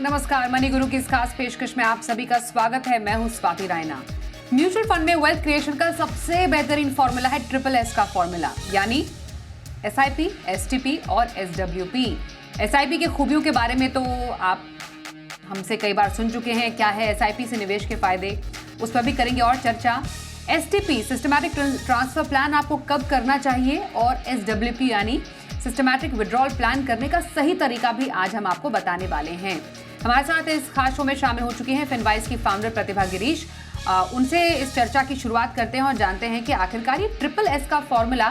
नमस्कार। मनी गुरु की इस खास पेशकश में आप सभी का स्वागत है। मैं हूं स्वाति रायना। म्यूचुअल फंड में वेल्थ क्रिएशन का सबसे बेहतरीन फॉर्मूला है ट्रिपल एस का फॉर्मूला, यानी एसआईपी, एसटीपी और एसडब्ल्यूपी। एसआईपी के खूबियों के बारे में तो आप हमसे कई बार सुन चुके हैं। क्या है एसआईपी से निवेश के फायदे, उस पर भी करेंगे और चर्चा। एसटीपी सिस्टमैटिक ट्रांसफर प्लान आपको कब करना चाहिए, और एसडब्ल्यूपी यानी सिस्टमैटिक विड्रॉल प्लान करने का सही तरीका भी आज हम आपको बताने वाले हैं। हमारे साथ इस खास शो में शामिल हो चुके हैं फिनवाइज की फाउंडर प्रतिभा गिरीश। उनसे इस चर्चा की शुरुआत करते हैं और जानते हैं कि आखिरकार ये ट्रिपल एस का फॉर्मूला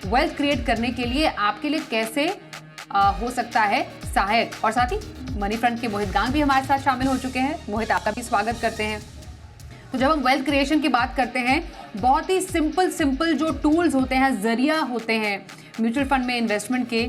वेल्थ क्रिएट करने के लिए आपके लिए कैसे हो सकता है सहायक। और साथ ही मनी फ्रंट के मोहित गांग भी हमारे साथ शामिल हो चुके हैं। मोहित, आपका भी स्वागत करते हैं। तो जब हम वेल्थ क्रिएशन की बात करते हैं, बहुत ही सिंपल जो टूल्स होते हैं, जरिया होते हैं म्यूचुअल फंड में इन्वेस्टमेंट के,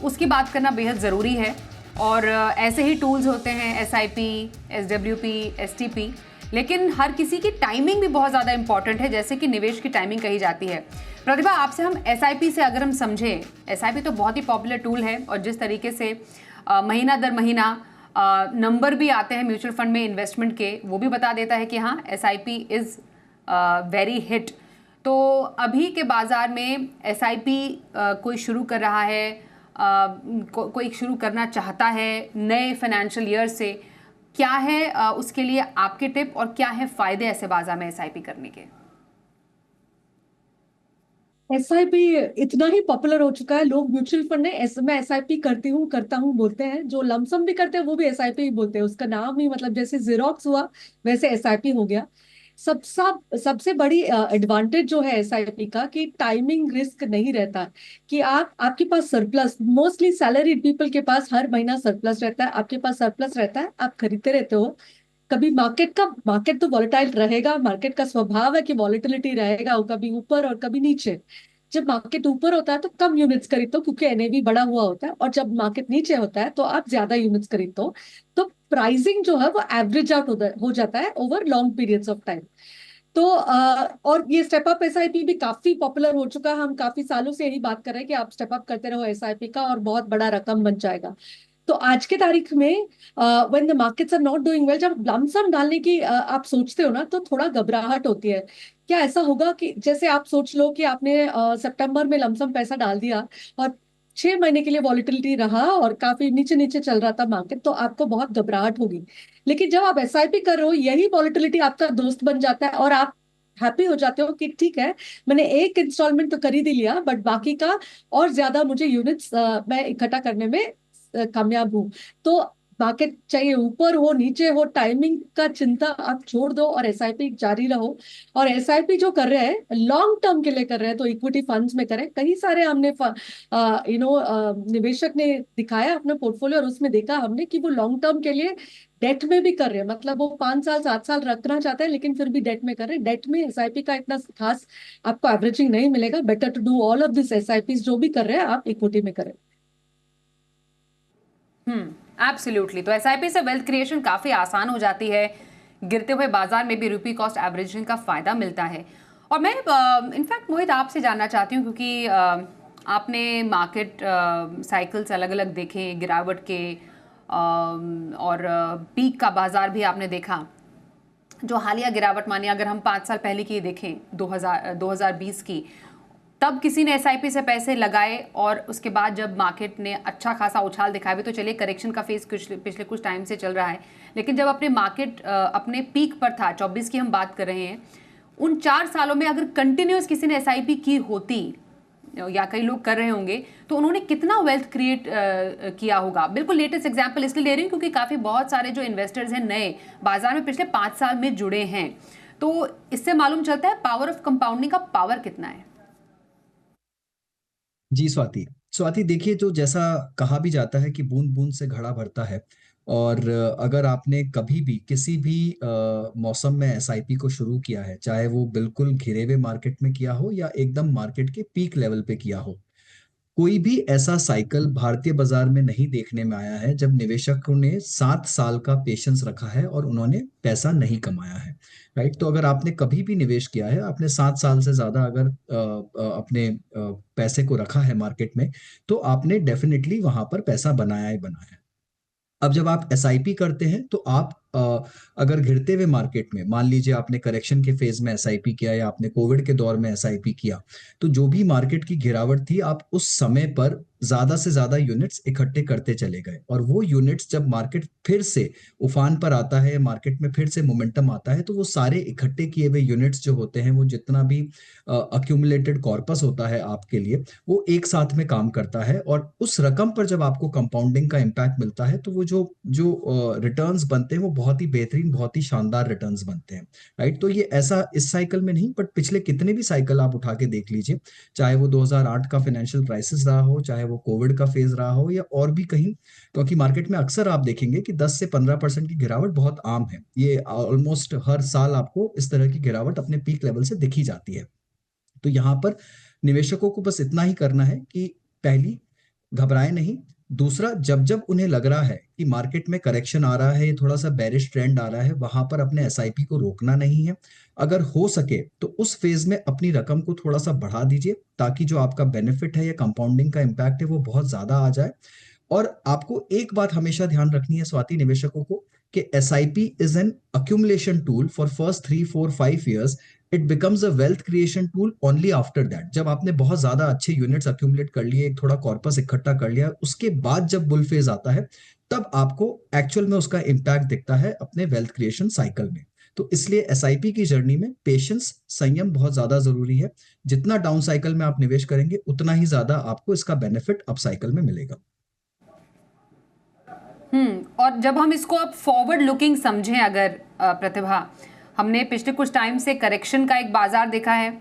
उसकी बात करना बेहद ज़रूरी है। और ऐसे ही टूल्स होते हैं एसआईपी, एसडब्ल्यूपी, एसटीपी। लेकिन हर किसी की टाइमिंग भी बहुत ज़्यादा इंपॉर्टेंट है, जैसे कि निवेश की टाइमिंग कही जाती है। प्रतिभा, आपसे हम एसआईपी से अगर हम समझें, एसआईपी तो बहुत ही पॉपुलर टूल है और जिस तरीके से महीना दर महीना नंबर भी आते हैं म्यूचुअल फंड में इन्वेस्टमेंट के, वो भी बता देता है कि हाँ एसआईपी इज़ वेरी हिट। तो अभी के बाज़ार में एसआईपी कोई शुरू कर रहा है, कोई शुरू करना चाहता है नए फाइनेंशियल ईयर से, क्या है उसके लिए आपके टिप और क्या है फ़ायदे ऐसे बाज़ार में एसआईपी करने के? एसआईपी इतना ही पॉपुलर हो चुका है, लोग म्यूचुअल फंड में मैं एसआईपी करता हूँ बोलते हैं। जो लमसम भी करते हैं वो भी एसआईपी ही बोलते हैं। उसका नाम ही मतलब जैसे जीरोक्स हुआ वैसे एसआईपी हो गया। सबसे बड़ी एडवांटेज जो है एसआईपी का कि टाइमिंग रिस्क नहीं रहता। कि आपके पास सरप्लस, मोस्टली सैलरीड पीपल के पास हर महीना सरप्लस रहता है, आपके पास सरप्लस रहता है, आप खरीदते रहते हो। कभी मार्केट तो वॉलेटाइल रहेगा, मार्केट का स्वभाव है कि वॉलेटिलिटी रहेगा, वो कभी ऊपर और कभी नीचे। जब मार्केट ऊपर होता है तो कम यूनिट्स खरीदते हो क्योंकि एनएवी बड़ा हुआ होता है, और जब मार्केट नीचे होता है तो आप ज्यादा यूनिट्स खरीदते हो। तो प्राइसिंग जो है वो एवरेज आउट हो जाता है over long periods of time. तो और ये स्टेप अप एसआईपी भी काफी पॉपुलर हो चुका है। हम काफी सालों से यही बात कर रहे हैं कि आप स्टेप अप करते रहो एसआईपी का और बहुत बड़ा रकम बन जाएगा। तो आज के तारीख में when the markets are not doing well, जब लमसम डालने की आप सोचते हो ना तो थोड़ा घबराहट होती है। क्या ऐसा होगा कि जैसे आप सोच लो कि आपने सितंबर में लमसम पैसा डाल दिया और 6 महीने के लिए वॉलिटिलिटी रहा और काफी नीचे नीचे चल रहा था मार्केट, तो आपको बहुत घबराहट होगी। लेकिन जब आप एसआईपी कर रहे हो, यही वॉलिटिलिटी आपका दोस्त बन जाता है और आप हैप्पी हो जाते हो कि ठीक है, मैंने एक इंस्टॉलमेंट तो खरीद ही लिया, बट बाकी का और ज्यादा मुझे यूनिट्स मैं इकट्ठा करने में कामयाब हूँ। तो मार्केट चाहिए ऊपर हो नीचे हो, टाइमिंग का चिंता आप छोड़ दो और एसआईपी जारी रहो। और एसआईपी जो कर रहे हैं लॉन्ग टर्म के लिए कर रहे हैं तो इक्विटी फंड्स में करें। कई सारे हमने निवेशक ने दिखाया अपना पोर्टफोलियो और उसमें देखा हमने कि वो लॉन्ग टर्म के लिए डेट में भी कर रहे हैं। मतलब वो 5 साल 7 साल रखना चाहते हैं लेकिन फिर भी डेट में कर रहे हैं। डेट में एसआईपी का इतना खास आपको एवरेजिंग नहीं मिलेगा। Better to do all of this SIP जो भी कर रहे हैं आप इक्विटी में करें। एब्सोल्युटली। तो एसआईपी से वेल्थ क्रिएशन काफ़ी आसान हो जाती है। गिरते हुए बाजार में भी रुपी कॉस्ट एवरेजिंग का फ़ायदा मिलता है। और मैं इनफैक्ट मोहित आपसे जानना चाहती हूँ, क्योंकि आपने मार्केट साइकिल्स अलग अलग देखे, गिरावट के और पीक का बाजार भी आपने देखा। जो हालिया गिरावट मानिए अगर हम 5 साल पहले की देखें, 2020 की, तब किसी ने एसआईपी से पैसे लगाए और उसके बाद जब मार्केट ने अच्छा खासा उछाल दिखाया भी, तो चलिए करेक्शन का फेज पिछले कुछ टाइम से चल रहा है, लेकिन जब अपने मार्केट अपने पीक पर था, 24 की हम बात कर रहे हैं, उन 4 सालों में अगर कंटिन्यूस किसी ने एसआईपी की होती, या कई लोग कर रहे होंगे, तो उन्होंने कितना वेल्थ क्रिएट किया होगा। बिल्कुल लेटेस्ट एग्जांपल इसलिए ले रही हूँ क्योंकि काफ़ी बहुत सारे जो इन्वेस्टर्स हैं नए बाजार में पिछले 5 साल में जुड़े हैं, तो इससे मालूम चलता है पावर ऑफ कंपाउंडिंग का पावर कितना है। जी स्वाति स्वाति देखिए, तो जैसा कहा भी जाता है कि बूंद बूंद से घड़ा भरता है। और अगर आपने कभी भी किसी भी मौसम में एसआईपी को शुरू किया है, चाहे वो बिल्कुल घिरे हुए मार्केट में किया हो या एकदम मार्केट के पीक लेवल पे किया हो, कोई भी ऐसा साइकिल भारतीय बाजार में नहीं देखने में आया है जब निवेशकों ने 7 साल का पेशेंस रखा है और उन्होंने पैसा नहीं कमाया है। राइट। तो अगर आपने कभी भी निवेश किया है, आपने 7 साल से ज्यादा अगर अपने पैसे को रखा है मार्केट में, तो आपने डेफिनेटली वहां पर पैसा बनाया ही बनाया है। अब जब आप एसआईपी करते हैं तो आप अगर गिरते हुए मार्केट में, मान लीजिए आपने करेक्शन के फेज में एसआईपी किया या आपने कोविड के दौर में एसआईपी किया, तो जो भी मार्केट की गिरावट थी आप उस समय पर ज्यादा से ज्यादा यूनिट्स इकट्ठे करते चले गए, और वो यूनिट्स जब मार्केट फिर से उफान पर आता है, मार्केट में फिर से मोमेंटम आता है, तो वो सारे इकट्ठे किए हुए यूनिट्स जो होते हैं, वो जितना भी अक्यूमुलेटेड कॉर्पस होता है आपके लिए, वो एक साथ में काम करता है, और उस रकम पर जब आपको कंपाउंडिंग का इम्पैक्ट मिलता है तो वो जो जो रिटर्न्स बनते हैं वो बहुत ही बेहतरीन, बहुत ही शानदार रिटर्न्स बनते हैं, राइट। तो ये ऐसा इस साइकिल में नहीं, बट पिछले कितने भी साइकिल आप उठा के देख लीजिए, चाहे वो 2008 का फाइनेंशियल क्राइसिस रहा हो, चाहे वो कोविड का फेज रहा हो, या और भी कहीं, क्योंकि मार्केट में अक्सर आप देखेंगे कि 10 से 15% की गिरावट बहुत आम है, ये ऑलमोस्ट हर साल आपको इस तरह की गिरावट अपने पीक लेवल से दिखी जाती है। तो यहाँ पर निवेशकों को बस इतना ही करना है कि पहली, घबराएं नहीं। दूसरा, जब जब उन्हें लग रहा है कि मार्केट में करेक्शन आ रहा है, थोड़ा सा बेरिश ट्रेंड आ रहा है, वहां पर अपने एसआईपी को रोकना नहीं है। अगर हो सके तो उस फेज में अपनी रकम को थोड़ा सा बढ़ा दीजिए, ताकि जो आपका बेनिफिट है या कंपाउंडिंग का इम्पैक्ट है वो बहुत ज्यादा आ जाए। और आपको एक बात हमेशा ध्यान रखनी है स्वाति, निवेशकों को, कि SIP is an accumulation tool for first 3 4 5 years। It becomes a wealth creation tool only after that. जब आपने बहुत ज्यादा अच्छे यूनिट्स अक्यूमुलेट कर लिए, एक थोड़ा कॉर्पस इकट्ठा कर लिया, उसके बाद जब बुल फेज आता है, तब आपको एक्चुअल में उसका इम्पैक्ट दिखता है अपने वेल्थ क्रिएशन साइकिल में। तो इसलिए एसआईपी की जर्नी में पेशेंस, संयम बहुत ज्यादा जरूरी है। जितना डाउन साइकिल में आप निवेश करेंगे, उतना ही ज्यादा आपको इसका बेनिफिट अप साइकिल में मिलेगा। और जब हम इसको अब फॉरवर्ड लुकिंग समझें, अगर प्रतिभा, हमने पिछले कुछ टाइम से करेक्शन का एक बाजार देखा है,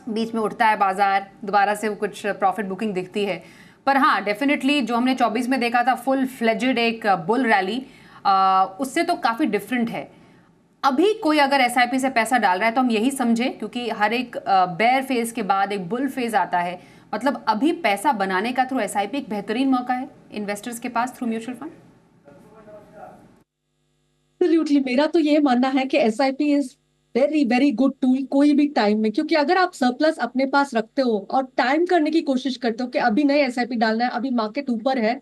बीच में उठता है बाजार, दोबारा से कुछ प्रॉफिट बुकिंग दिखती है, पर हाँ डेफिनेटली जो हमने 24 में देखा था फुल फ्लेजेड एक बुल रैली, उससे तो काफ़ी डिफरेंट है। अभी कोई अगर एसआईपी से पैसा डाल रहा है तो हम यही समझें, क्योंकि हर एक बेयर फेज के बाद एक बुल फेज आता है, मतलब अभी पैसा बनाने का थ्रू एसआईपी एक बेहतरीन मौका है इन्वेस्टर्स के pass through mutual fund. Absolutely, मेरा तो ये मानना है कि SIP is very very good tool कोई भी टाइम में, क्योंकि अगर आप सरप्लस अपने पास रखते हो और टाइम करने की कोशिश करते हो कि अभी नहीं एसआईपी डालना है, अभी मार्केट ऊपर है,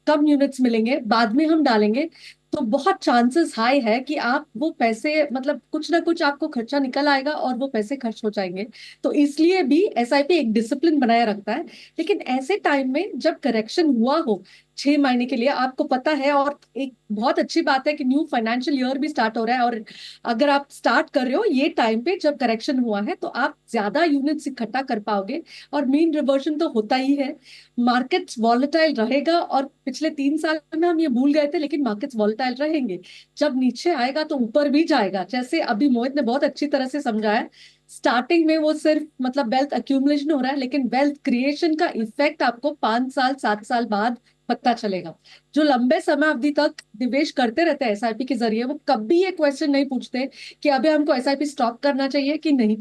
कम यूनिट्स मिलेंगे, बाद में हम डालेंगे, तो बहुत चांसेस हाई है कि आप वो पैसे, मतलब कुछ ना कुछ आपको खर्चा निकल आएगा और वो पैसे खर्च हो जाएंगे। तो इसलिए भी एसआईपी एक डिसिप्लिन बनाए रखता है। लेकिन ऐसे टाइम में जब करेक्शन हुआ हो 6 महीने के लिए, आपको पता है, और एक बहुत अच्छी बात है कि न्यू फाइनेंशियल ईयर भी स्टार्ट हो रहा है, और अगर आप स्टार्ट कर रहे हो ये टाइम पे जब करेक्शन हुआ है, तो आप ज्यादा यूनिट्स इकट्ठा कर पाओगे, और मीन रिवर्जन तो होता ही है। मार्केट्स वॉलेटाइल रहेगा, और पिछले 3 साल में हम ये भूल गए थे, लेकिन मार्केट्स वॉलेटाइल रहेंगे। जब नीचे आएगा तो ऊपर भी जाएगा, जैसे अभी मोहित ने बहुत अच्छी तरह से समझाया। स्टार्टिंग में वो सिर्फ मतलब वेल्थ अक्यूमुलेशन हो रहा है, लेकिन वेल्थ क्रिएशन का इफेक्ट आपको 5 साल 7 साल बाद पता चलेगा। जो लंबे समय अवधि तक निवेश करते रहते हैं एसआईपी के जरिए, वो कभी ये क्वेश्चन नहीं पूछते कि अभी हमको एसआईपी स्टॉप करना चाहिए कि नहीं।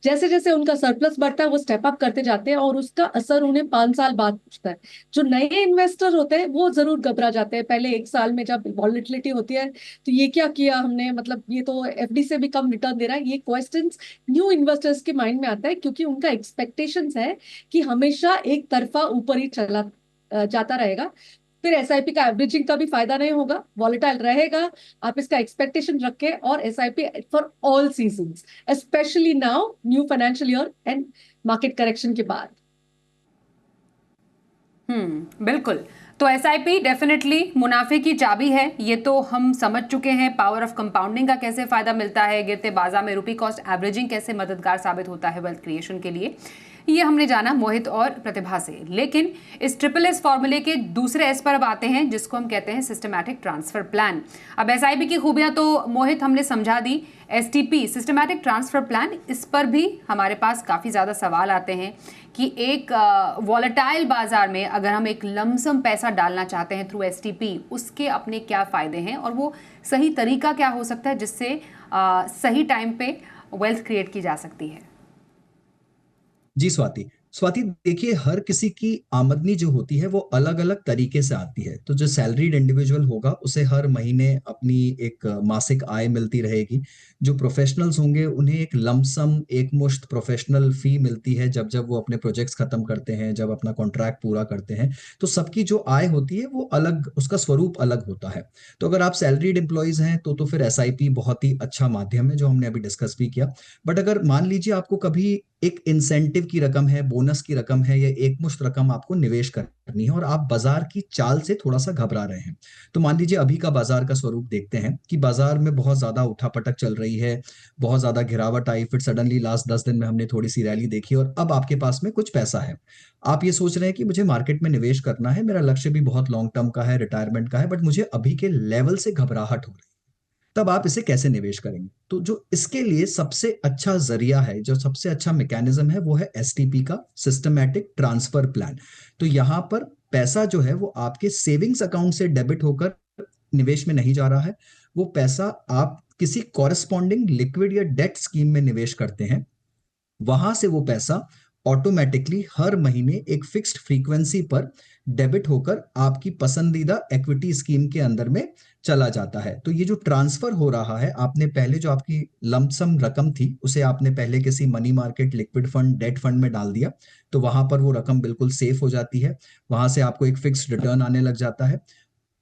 जैसे जैसे उनका सरप्लस बढ़ता है वो स्टेप अप करते जाते हैं, और उसका असर उन्हें 5 साल बाद पूछता है। जो नए इन्वेस्टर होते हैं वो जरूर घबरा जाते हैं पहले 1 साल में, जब वॉलेटिलिटी होती है, तो ये क्या किया हमने, मतलब ये तो एफडी से भी कम रिटर्न दे रहा है। ये क्वेश्चंस न्यू इन्वेस्टर्स के माइंड में आता है, क्योंकि उनका एक्सपेक्टेशंस है कि हमेशा एक तरफा ऊपर ही चला जाता रहेगा। फिर एसआईपी का एवरेजिंग का भी फायदा नहीं होगा, वॉलेटाइल रहेगा। आप इसका एक्सपेक्टेशन रखें, और SIP for all seasons, specially now new financial year and market correction के बाद। बिल्कुल। तो एसआईपी डेफिनेटली मुनाफे की चाबी है, ये तो हम समझ चुके हैं। पावर ऑफ कंपाउंडिंग का कैसे फायदा मिलता है, गिरते बाजार में रुपी कॉस्ट एवरेजिंग कैसे मददगार साबित होता है वेल्थ क्रिएशन के लिए, ये हमने जाना मोहित और प्रतिभा से। लेकिन इस ट्रिपल एस फॉर्मूले के दूसरे एस पर अब आते हैं, जिसको हम कहते हैं सिस्टमैटिक ट्रांसफर प्लान। अब एसआईपी की खूबियां तो मोहित हमने समझा दी, एसटीपी सिस्टमैटिक ट्रांसफर प्लान, इस पर भी हमारे पास काफ़ी ज़्यादा सवाल आते हैं कि एक वॉलेटाइल बाजार में अगर हम एक लमसम पैसा डालना चाहते हैं थ्रू एसटीपी, उसके अपने क्या फ़ायदे हैं, और वो सही तरीका क्या हो सकता है जिससे सही टाइम पे वेल्थ क्रिएट की जा सकती है। जी स्वाति, स्वाति देखिए, हर किसी की आमदनी जो होती है वो अलग अलग तरीके से आती है। तो जो सैलरीड इंडिविजुअल होगा उसे हर महीने अपनी एक मासिक आय मिलती रहेगी। जो प्रोफेशनल्स होंगे उन्हें एक लमसम एक मुश्त प्रोफेशनल फी मिलती है जब जब वो अपने प्रोजेक्ट्स खत्म करते हैं, जब अपना कॉन्ट्रैक्ट पूरा करते हैं। तो सबकी जो आय होती है वो अलग, उसका स्वरूप अलग होता है। तो अगर आप सैलरीड एम्प्लॉयज हैं तो फिर एसआईपी बहुत ही अच्छा माध्यम है, जो हमने अभी डिस्कस भी किया। बट अगर मान लीजिए आपको कभी एक इंसेंटिव की रकम है, बोनस की रकम है, या एक मुश्त रकम आपको निवेश करनी है और आप बाजार की चाल से थोड़ा सा घबरा रहे हैं, तो मान लीजिए अभी का बाजार का स्वरूप देखते हैं कि बाजार में बहुत ज्यादा उठापटक चल रही है, बहुत ज्यादा गिरावट आई, फिर सडनली लास्ट 10 दिन में हमने थोड़ी सी रैली देखी और अब आपके पास में कुछ पैसा है। आप ये सोच रहे हैं कि मुझे मार्केट में निवेश करना है, मेरा लक्ष्य भी बहुत लॉन्ग टर्म का है, रिटायरमेंट का है, बट मुझे अभी के लेवल से घबराहट हो रही है। तब आप इसे कैसे निवेश करेंगे? तो जो इसके लिए सबसे अच्छा जरिया है, जो सबसे अच्छा मैकेनिज्म है, वो है एसटीपी का सिस्टमैटिक ट्रांसफर प्लान। तो यहां पर पैसा जो है वो आपके सेविंग्स अकाउंट से डेबिट होकर निवेश में नहीं जा रहा है। वो पैसा आप किसी कॉरेस्पॉन्डिंग लिक्विड या डेट स्कीम में निवेश करते हैं। वहां से वो पैसा ऑटोमेटिकली हर महीने एक फिक्स्ड फ्रीक्वेंसी पर डेबिट होकर आपकी पसंदीदा इक्विटी स्कीम के अंदर में चला जाता है। तो ये जो ट्रांसफर हो रहा है, आपने पहले जो आपकी लमसम रकम थी उसे आपने पहले किसी money market, liquid fund, debt fund में डाल दिया, तो वहां पर वो रकम बिल्कुल सेफ हो जाती है। वहां से आपको एक फिक्स्ड रिटर्न आने लग जाता है।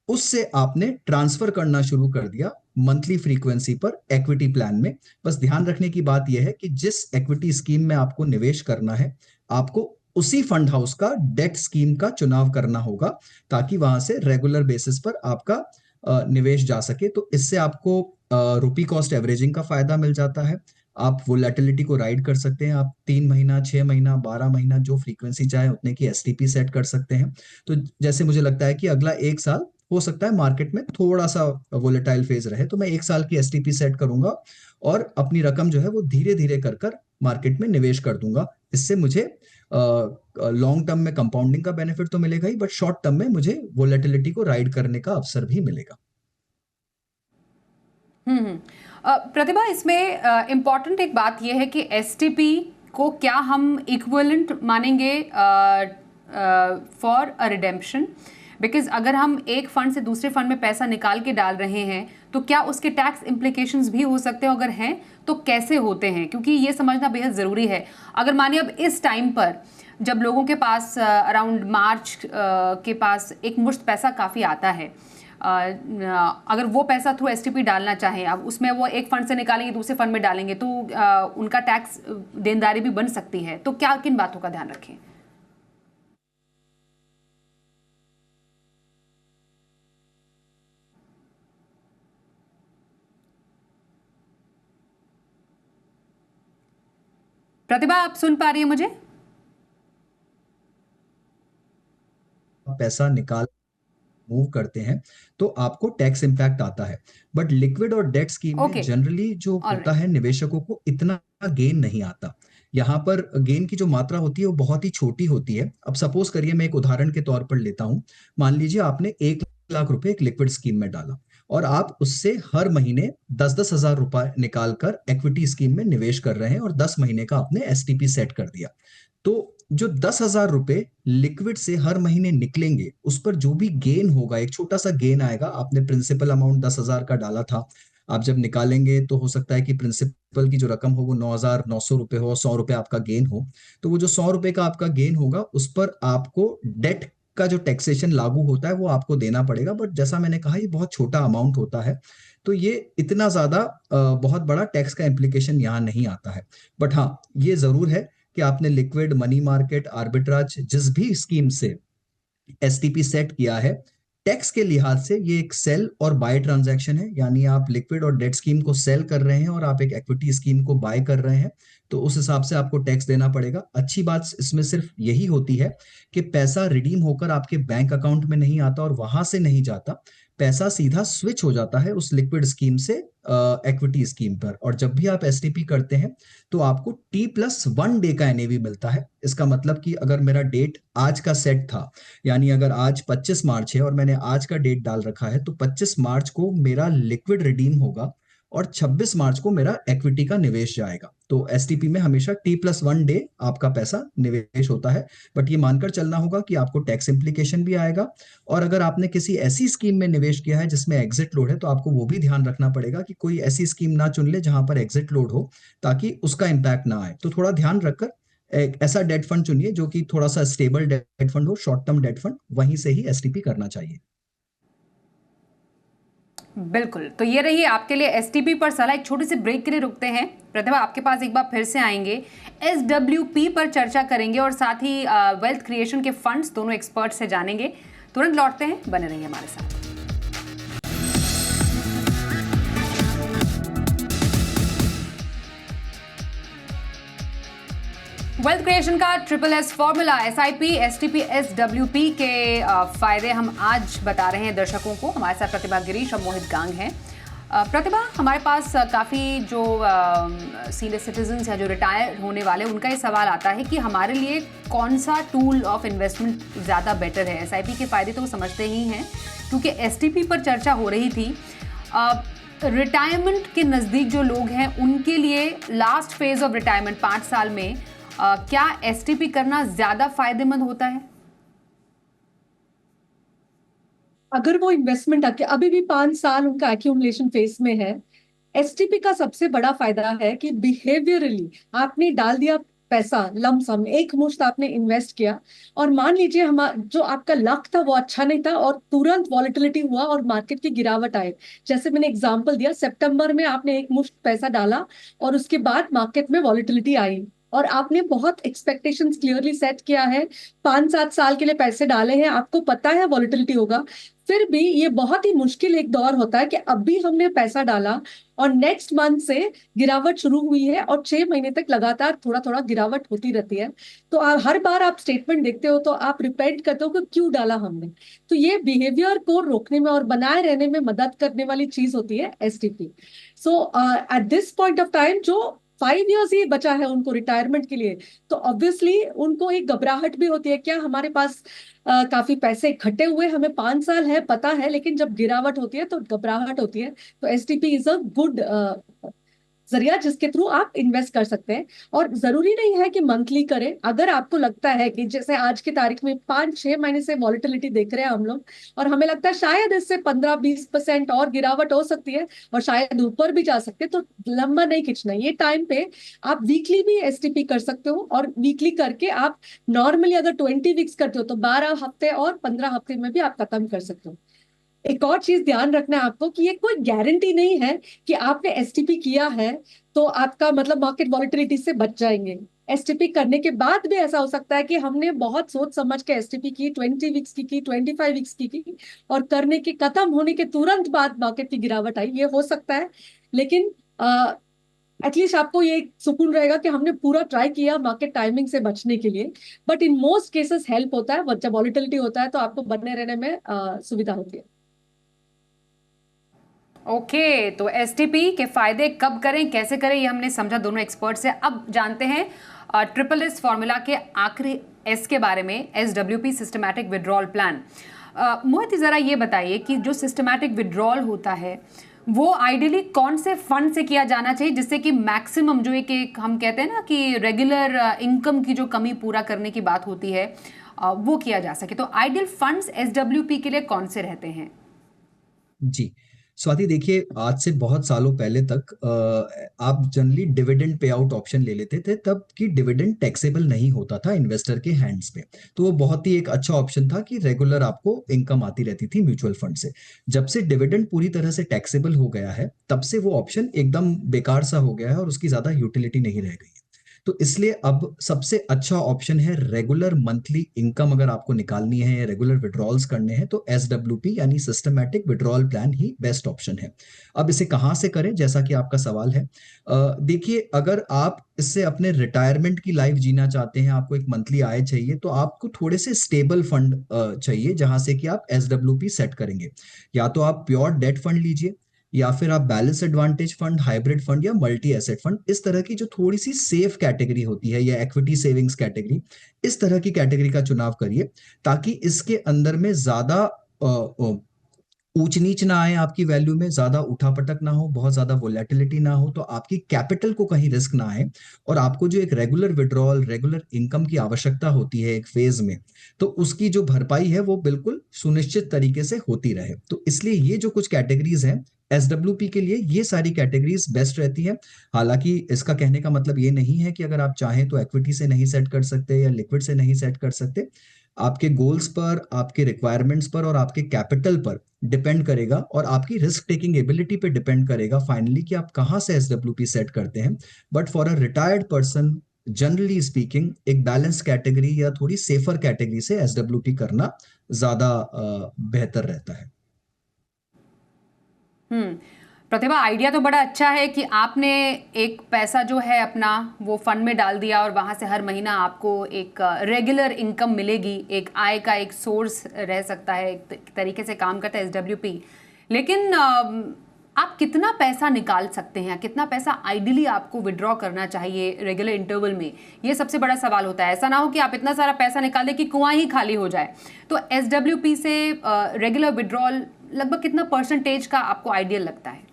उससे आपने ट्रांसफर करना शुरू कर दिया मंथली फ्रीक्वेंसी पर इक्विटी प्लान में। बस ध्यान रखने की बात यह है कि जिस इक्विटी स्कीम में आपको निवेश करना है, आपको उसी फंड हाउस का डेट स्कीम का चुनाव करना होगा, ताकि वहां से रेगुलर बेसिस पर आपका निवेश जा सके। तो इससे आपको रुपी कॉस्ट एवरेजिंग का फायदा मिल जाता है। आप वोलेटिलिटी को राइड कर सकते हैं। आप 3 महीना, 6 महीना, 12 महीना, जो फ्रीक्वेंसी चाहे उतने की एसटीपी सेट कर सकते हैं। तो जैसे मुझे लगता है कि अगला 1 साल हो सकता है मार्केट में थोड़ा सा वोलेटाइल फेज रहे, तो मैं 1 साल की एसटीपी सेट करूंगा और अपनी रकम जो है वो धीरे धीरे कर कर मार्केट में निवेश कर दूंगा। इससे मुझे लॉन्ग टर्म में कंपाउंडिंग का बेनिफिट तो मिलेगा ही, बट शॉर्ट टर्म में मुझे वोलेटिलिटी को राइड करने का अवसर भी मिलेगा। प्रतिभा, इसमें इम्पॉर्टेंट एक बात यह है कि एसटीपी को क्या हम इक्विवेलेंट मानेंगे फॉर अ रिडेम्पशन? बिकॉज अगर हम एक फंड से दूसरे फंड में पैसा निकाल के डाल रहे हैं तो क्या उसके टैक्स इम्प्लीकेशंस भी हो सकते हैं? अगर हैं तो कैसे होते हैं? क्योंकि ये समझना बेहद ज़रूरी है। अगर मानिए अब इस टाइम पर जब लोगों के पास अराउंड मार्च के पास एक मुश्त पैसा काफ़ी आता है, अगर वो पैसा थ्रू एसटीपी डालना चाहें, अब उसमें वो एक फंड से निकालेंगे दूसरे फंड में डालेंगे तो उनका टैक्स देनदारी भी बन सकती है। तो क्या किन बातों का ध्यान रखें? प्रतिभा, आप सुन पा रही है मुझे? पैसा निकाल मूव करते हैं तो आपको टैक्स इंपैक्ट आता है, बट लिक्विड और डेट स्कीम में ओके, जनरली जो ऑल होता राइट। है, निवेशकों को इतना गेन नहीं आता। यहाँ पर गेन की जो मात्रा होती है वो बहुत ही छोटी होती है। अब सपोज करिए, मैं एक उदाहरण के तौर पर लेता हूं। मान लीजिए आपने 1 लाख रुपए एक लिक्विड स्कीम में डाला और आप उससे हर महीने 10-10 हजार रुपए निकालकर इक्विटी स्कीम में निवेश कर रहे हैं और 10 महीने का आपने एसटीपी सेट कर दिया। तो जो 10 हजार रुपए लिक्विड से हर महीने निकलेंगे, उस पर जो भी गेन होगा, एक छोटा सा गेन आएगा। आपने प्रिंसिपल अमाउंट 10 हजार का डाला था, आप जब निकालेंगे तो हो सकता है कि प्रिंसिपल की जो रकम हो वो 9,900 रुपए हो, 100 रुपए आपका गेन हो। तो वो जो 100 रुपए का आपका गेन होगा, उस पर आपको डेट का जो टैक्सेशन लागू होता है वो आपको देना पड़ेगा। बट जैसा मैंने कहा, ये बहुत छोटा अमाउंट होता है, तो ये इतना ज्यादा बहुत बड़ा टैक्स का इम्प्लीकेशन यहाँ नहीं आता है। बट हाँ, ये जरूर है कि आपने लिक्विड, मनी मार्केट, आर्बिट्राज, जिस भी स्कीम से एसटीपी सेट किया है, टैक्स के लिहाज से ये एक सेल और बाय ट्रांजैक्शन है। यानी आप लिक्विड और डेट स्कीम को सेल कर रहे हैं और आप एक इक्विटी स्कीम को बाय कर रहे हैं, तो उस हिसाब से आपको टैक्स देना पड़ेगा। अच्छी बात इसमें सिर्फ यही होती है कि पैसा रिडीम होकर आपके बैंक अकाउंट में नहीं आता और वहां से नहीं जाता, पैसा सीधा स्विच हो जाता है उस लिक्विड स्कीम से इक्विटी स्कीम पर। और जब भी आप एसटीपी करते हैं तो आपको T+1 डे का एनएवी मिलता है। इसका मतलब कि अगर मेरा डेट आज का सेट था, यानी अगर आज 25 मार्च है और मैंने आज का डेट डाल रखा है, तो 25 मार्च को मेरा लिक्विड रिडीम होगा और 26 मार्च को मेरा इक्विटी का निवेश जाएगा। तो एसटीपी में हमेशा T+1 डे आपका पैसा निवेश होता है, बट ये मानकर चलना होगा कि आपको टैक्स इम्प्लीकेशन भी आएगा। और अगर आपने किसी ऐसी स्कीम में निवेश किया है जिसमें एग्जिट लोड है, तो आपको वो भी ध्यान रखना पड़ेगा कि कोई ऐसी स्कीम ना चुन ले जहां पर एग्जिट लोड हो, ताकि उसका इम्पैक्ट ना आए। तो थोड़ा ध्यान रखकर एक ऐसा डेट फंड चुनिए जो कि थोड़ा सा स्टेबल डेट फंड हो, शॉर्ट टर्म डेट फंड, वहीं से ही एसटीपी करना चाहिए। बिल्कुल, तो ये रही आपके लिए एसटीपी पर सलाह। एक छोटी सी ब्रेक के लिए रुकते हैं। प्रतिभा, आपके पास एक बार फिर से आएंगे, एसडब्ल्यूपी पर चर्चा करेंगे और साथ ही वेल्थ क्रिएशन के फंड्स दोनों एक्सपर्ट से जानेंगे। तुरंत लौटते हैं, बने रहिए हमारे साथ। वेल्थ क्रिएशन का SSS formula, SIP, STP, SWP के फायदे हम आज बता रहे हैं दर्शकों को। हमारे साथ प्रतिभा गिरीश और मोहित गांग हैं। प्रतिभा, हमारे पास काफ़ी जो सीनियर सिटीजन्स या जो रिटायर होने वाले, उनका ये सवाल आता है कि हमारे लिए कौन सा टूल ऑफ इन्वेस्टमेंट ज़्यादा बेटर है। एसआईपी के फ़ायदे तो वो समझते ही हैं, क्योंकि एसटीपी पर चर्चा हो रही थी। रिटायरमेंट के नज़दीक जो लोग हैं उनके लिए लास्ट फेज ऑफ रिटायरमेंट 5 साल में क्या एसटीपी करना ज्यादा फायदेमंद होता है? अगर वो इन्वेस्टमेंट अभी भी 5 साल उनका एक्यूमुलेशन फेज में है, एसटीपी का सबसे बड़ा फायदा है कि बिहेवियरली आपने डाल दिया पैसा, लमसम एक मुश्त आपने इन्वेस्ट किया, और मान लीजिए हम जो आपका लक था वो अच्छा नहीं था और तुरंत वॉलेटिलिटी हुआ और मार्केट की गिरावट आए। जैसे मैंने एग्जांपल दिया, सितंबर में आपने एक मुश्त पैसा डाला और उसके बाद मार्केट में वॉलेटिलिटी आई और आपने बहुत एक्सपेक्टेशंस क्लियरली सेट किया है, 5-7 साल के लिए पैसे डाले हैं, आपको पता है वॉलेटिलिटी होगा, फिर भी ये बहुत ही मुश्किल एक दौर होता है कि अभी हमने पैसा डाला और नेक्स्ट मंथ से गिरावट शुरू हुई है और 6 महीने तक लगातार थोड़ा थोड़ा गिरावट होती रहती है। तो हर बार आप स्टेटमेंट देखते हो तो आप रिपेंट करते हो कि क्यों डाला हमने। तो ये बिहेवियर को रोकने में और बनाए रहने में मदद करने वाली चीज होती है STP. So at this point of time जो 5 इयर्स ही बचा है उनको रिटायरमेंट के लिए, तो ऑब्वियसली उनको एक घबराहट भी होती है, क्या हमारे पास काफी पैसे इकट्ठे हुए, हमें 5 साल है पता है, लेकिन जब गिरावट होती है तो घबराहट होती है। तो एसटीपी इज अ गुड जरिया जिसके थ्रू आप इन्वेस्ट कर सकते हैं। और जरूरी नहीं है कि मंथली करें। अगर आपको लगता है कि जैसे आज की तारीख में 5-6 महीने से वॉलेटिलिटी देख रहे हैं हम लोग, और हमें लगता है शायद इससे 15-20% और गिरावट हो सकती है और शायद ऊपर भी जा सकते हैं, तो लंबा नहीं खींचना। ये टाइम पे आप वीकली भी एसटीपी कर सकते हो, और वीकली करके आप नॉर्मली अगर 20 वीक्स करते हो तो 12 हफ्ते और 15 हफ्ते में भी आप खत्म कर सकते हो। एक और चीज ध्यान रखना है आपको कि ये कोई गारंटी नहीं है कि आपने एसटीपी किया है तो आपका मतलब मार्केट वॉलेटिलिटी से बच जाएंगे। एसटीपी करने के बाद भी ऐसा हो सकता है कि हमने बहुत सोच समझ के एसटीपी की, 20 वीक्स की 25 वीक्स की और करने के खत्म होने के तुरंत बाद मार्केट की गिरावट आई, ये हो सकता है। लेकिन एटलीस्ट आपको ये सुकून रहेगा कि हमने पूरा ट्राई किया मार्केट टाइमिंग से बचने के लिए। But in most cases help होता है, जब वॉलेटिलिटी होता है तो आपको बने रहने में सुविधा होती है। ओके, तो एसटीपी के फायदे कब करें, कैसे करें, ये हमने समझा दोनों एक्सपर्ट से। अब जानते हैं SSS फॉर्मूला के आखिरी एस के बारे में, एसडब्ल्यूपी, सिस्टमैटिक विड्रॉल प्लान। मोहित, जरा ये बताइए कि जो सिस्टमैटिक विड्रॉल होता है वो आइडियली कौन से फंड से किया जाना चाहिए, जिससे कि मैक्सिमम जो एक हम कहते हैं ना कि रेगुलर इनकम की जो कमी पूरा करने की बात होती है वो किया जा सके। तो आइडियल फंड्स एसडब्ल्यूपी के लिए कौन से रहते हैं? जी स्वाति, देखिए आज से बहुत सालों पहले तक आप generally dividend pay out option ले लेते थे, तब कि डिविडेंड टैक्सेबल नहीं होता था इन्वेस्टर के हैंड्स पे। तो वो बहुत ही एक अच्छा ऑप्शन था कि रेगुलर आपको इनकम आती रहती थी म्यूचुअल फंड से। जब से डिविडेंड पूरी तरह से टैक्सेबल हो गया है, तब से वो ऑप्शन एकदम बेकार सा हो गया है और उसकी ज्यादा यूटिलिटी नहीं रह गई है। तो इसलिए अब सबसे अच्छा ऑप्शन है रेगुलर मंथली इनकम। अगर आपको निकालनी है या रेगुलर विड्रॉल्स करने हैं तो एसडब्ल्यूपी यानी सिस्टमैटिक विड्रॉल प्लान ही बेस्ट ऑप्शन है। अब इसे कहाँ से करें, जैसा कि आपका सवाल है। देखिए, अगर आप इससे अपने रिटायरमेंट की लाइफ जीना चाहते हैं, आपको एक मंथली आय चाहिए, तो आपको थोड़े से स्टेबल फंड चाहिए जहां से कि आप एसडब्ल्यूपी सेट करेंगे। या तो आप प्योर डेट फंड लीजिए, या फिर आप balance advantage fund, hybrid fund या मल्टी एसेट फंड, इस तरह की जो थोड़ी सी सेफ कैटेगरी होती है, या इक्विटी सेविंग्स कैटेगरी, इस तरह की कैटेगरी का चुनाव करिए, ताकि इसके अंदर में ज्यादा ऊंच नीच ना आए आपकी वैल्यू में, ज्यादा उठापटक ना हो, बहुत ज्यादा वोलेटिलिटी ना हो, तो आपकी कैपिटल को कहीं रिस्क ना आए, और आपको जो एक रेगुलर विड्रॉल, रेगुलर इनकम की आवश्यकता होती है एक फेज में, तो उसकी जो भरपाई है वो बिल्कुल सुनिश्चित तरीके से होती रहे। तो इसलिए ये जो कुछ कैटेगरीज हैं एसडब्ल्यूपी के लिए, ये सारी कैटेगरीज बेस्ट रहती है। हालांकि इसका कहने का मतलब ये नहीं है कि अगर आप चाहें तो इक्विटी से नहीं सेट कर सकते या लिक्विड से नहीं सेट कर सकते। आपके गोल्स पर, आपके रिक्वायरमेंट्स पर और आपके कैपिटल पर डिपेंड करेगा, और आपकी रिस्क टेकिंग एबिलिटी पे डिपेंड करेगा फाइनली कि आप कहाँ से एसडब्ल्यूपी सेट करते हैं। But for a retired person, generally speaking, एक बैलेंस कैटेगरी या थोड़ी सेफर कैटेगरी से एसडब्ल्यूपी करना ज्यादा बेहतर रहता है। प्रतिभा, आइडिया तो बड़ा अच्छा है कि आपने एक पैसा जो है अपना वो फंड में डाल दिया और वहां से हर महीना आपको एक रेगुलर इनकम मिलेगी, एक आय का एक सोर्स रह सकता है, एक तरीके से काम करता है एसडब्ल्यूपी। लेकिन आप कितना पैसा निकाल सकते हैं, कितना पैसा आइडियली आपको विड्रॉ करना चाहिए रेगुलर इंटरवल में, ये सबसे बड़ा सवाल होता है। ऐसा ना हो कि आप इतना सारा पैसा निकाल दें कि कुआं ही खाली हो जाए। तो एसडब्ल्यूपी से रेगुलर विड्रॉल लगभग कितना परसेंटेज का आपको आइडियल लगता है?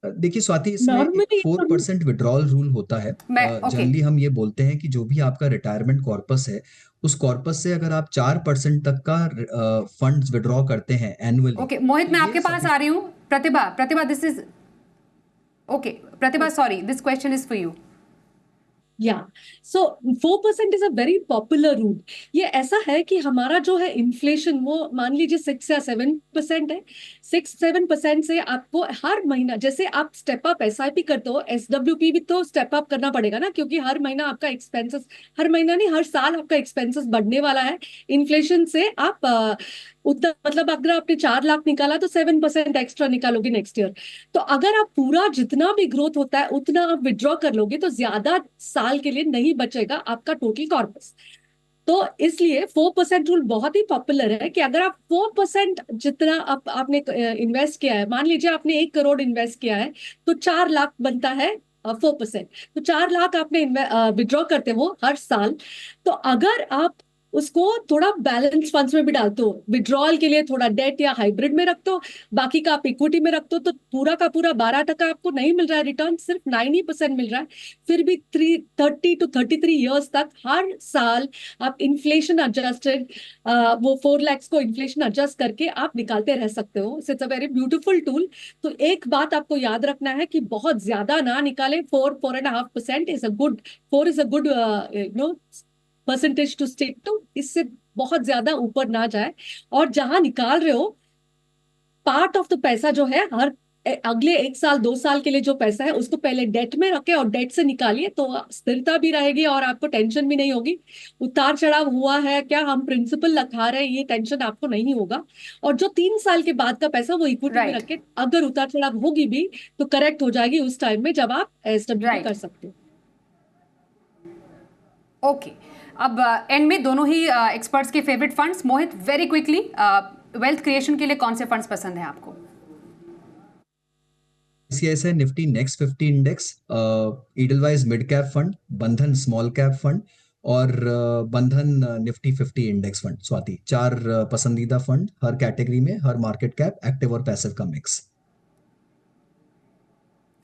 देखिए स्वाति, इसमें नॉर्मली 4% विड्रॉल रूल होता है। ओके। जनरली हम ये बोलते हैं कि जो भी आपका रिटायरमेंट कॉर्पस है, उस कॉर्पस से अगर आप 4% तक का फंड्स विड्रॉ करते हैं एनुअली, ओके मोहित, मैं आपके पास आ रही हूँ। Pratibha this is okay. Pratibha, sorry, this question is for you. या so 4% is a very popular rule. ये ऐसा है कि हमारा जो है इन्फ्लेशन वो मान लीजिए 6 या 7% है। 6-7% से आपको हर महीना, जैसे आप स्टेप अप एसआईपी करते हो, एसडब्ल्यूपी भी तो स्टेप अप करना पड़ेगा ना, क्योंकि हर महीना आपका एक्सपेंसेस, हर महीना नहीं हर साल आपका एक्सपेंसेस बढ़ने वाला है इन्फ्लेशन से। आप उतना मतलब अगर आपने 4 लाख निकाला तो 7% एक्स्ट्रा निकालोगे नेक्स्ट ईयर। तो अगर आप पूरा जितना भी ग्रोथ होता है उतना आप विड्रॉ कर लोगे तो ज्यादा साल के लिए नहीं बचेगा आपका टोटल कॉर्पस। तो इसलिए 4% रूल बहुत ही पॉपुलर है कि अगर आप 4% जितना आपने इन्वेस्ट किया है, मान लीजिए आपने 1 करोड़ इन्वेस्ट किया है तो 4 लाख बनता है 4%। तो 4 लाख आपने विड्रॉ करते हो हर साल। तो अगर आप उसको थोड़ा बैलेंस फंड्स में भी डालते हो, विड्रॉल के लिए थोड़ा डेट या हाइब्रिड में रखते हो, बाकी का आप इक्विटी में रखते हो, तो पूरा का पूरा 12% आपको नहीं मिल रहा है रिटर्न, सिर्फ 9% मिल रहा है। फिर भी 30 to 33 ईयर्स तक हर साल आप इन्फ्लेशन एडजस्टेड वो 4 लाख को इन्फ्लेशन एडजस्ट करके आप निकालते रह सकते हो। It's a very beautiful tool. तो एक बात आपको याद रखना है कि बहुत ज्यादा ना निकाले। 4.5% is a good, 4 is a good percentage to stick to. इससे बहुत ज्यादा ऊपर ना जाए। और जहां निकाल रहे हो पार्ट ऑफ द पैसा जो है हर अगले 1 साल 2 साल के लिए जो पैसा है उसको पहले डेट में रखे और डेट से निकालिए, तो स्थिरता भी रहेगी और आपको टेंशन भी नहीं होगी। उतार चढ़ाव हुआ है क्या, हम प्रिंसिपल लखा रहे हैं, ये टेंशन आपको नहीं होगा। और जो 3 साल के बाद का पैसा वो इक्विटी में Right. रखे, अगर उतार चढ़ाव होगी भी तो करेक्ट हो जाएगी उस टाइम में जब आप एसडब्ल्यूपी Right. कर सकते हो। ओके, अब एंड में दोनों ही एक्सपर्ट्स के फेवरेट फंड्स। मोहित, वेरी क्विकली, वेल्थ क्रिएशन के लिए कौन से फंड्स पसंद है आपको? ICICI Nifty next 50 index, Edelweiss mid cap fund, बंधन स्मॉल कैप फंड और बंधन निफ्टी 50 इंडेक्स फंड। स्वाति, 4 पसंदीदा फंड, हर कैटेगरी में, हर मार्केट कैप, एक्टिव और पैसिव का मिक्स।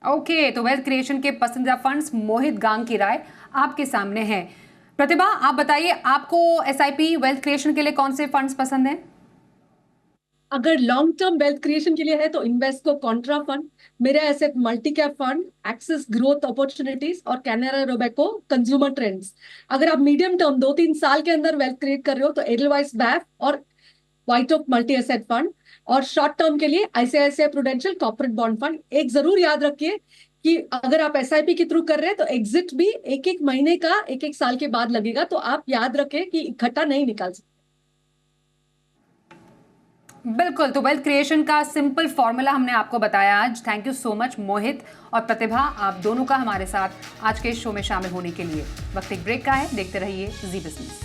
ओके, तो वेल्थ क्रिएशन के पसंदीदा फंड्स, मोहित गांग की राय आपके सामने है। प्रतिभा, आप बताइए, आपको एसआईपी वेल्थ क्रिएशन के लिए कौन से फंड्स पसंद हैं? अगर लॉन्ग टर्म वेल्थ क्रिएशन के लिए है तो इन्वेस्को कॉन्ट्रा फंड, मेरा asset multi cap fund, axis growth opportunities और कैनरा रोबेको कंज्यूमर ट्रेंड्स। अगर आप मीडियम टर्म 2-3 साल के अंदर वेल्थ क्रिएट कर रहे हो तो एडलवाइस बैफ और white of multi asset fund, और शॉर्ट टर्म के लिए ICICI prudential corporate bond fund. एक जरूर याद रखिए कि अगर आप एसआईपी के थ्रू कर रहे हैं तो एग्जिट भी 1-1 महीने का 1-1 साल के बाद लगेगा, तो आप याद रखें कि इकट्ठा नहीं निकाल सकते। बिल्कुल, तो वेल्थ क्रिएशन का सिंपल फॉर्मूला हमने आपको बताया आज। थैंक यू सो मच मोहित और प्रतिभा, आप दोनों का हमारे साथ आज के इस शो में शामिल होने के लिए। वक्त एक ब्रेक का है, देखते रहिए जी बिजनेस।